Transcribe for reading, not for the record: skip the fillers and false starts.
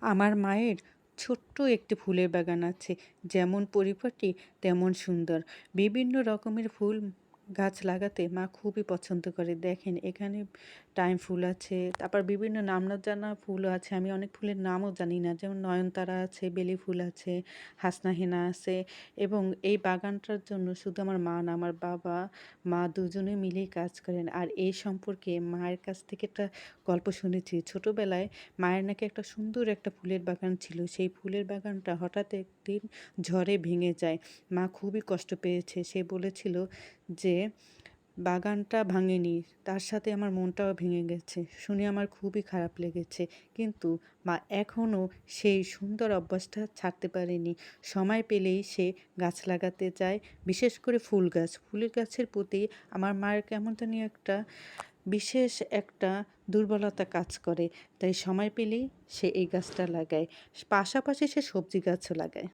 আমার মায়ের ছোট্ট একটি ফুলের বাগান আছে। যেমন পরিপাটি তেমন সুন্দর। বিভিন্ন রকমের ফুল গাছ লাগাতে মা খুবই পছন্দ করে। দেখেন এখানে টাইম ফুল আছে, তারপর বিভিন্ন নাম না জানা ফুলও আছে। আমি অনেক ফুলের নামও জানি না। যেমন নয়নতারা আছে, বেলি ফুল আছে, হাসনা হেনা আছে এবং এই বাগানটার জন্য শুধু আমার মা না, আমার বাবা, মা দুজনে মিলেই কাজ করেন। আর এই সম্পর্কে মায়ের কাছ থেকে একটা গল্প শুনেছি। ছোটবেলায় মায়ের নাকি একটা সুন্দর একটা ফুলের বাগান ছিল। সেই ফুলের বাগানটা হঠাৎ একদিন ঝড়ে ভেঙে যায়। মা খুবই কষ্ট পেয়েছে। সে বলেছিল যে, "বাগানটা ভাঙেনি, তার সাথে আমার মনটাও ভেঙে গেছে।" শুনে আমার খুবই খারাপ লেগেছে। কিন্তু মা এখনও সেই সুন্দর অভ্যাসটা ছাড়তে পারেনি। সময় পেলেই সে গাছ লাগাতে চায়, বিশেষ করে ফুল গাছ। ফুলের গাছের প্রতি আমার মায়ের কেমন জানি একটা বিশেষ একটা দুর্বলতা কাজ করে। তাই সময় পেলেই সে এই গাছটা লাগায়। পাশাপাশি সে সবজি গাছও লাগায়।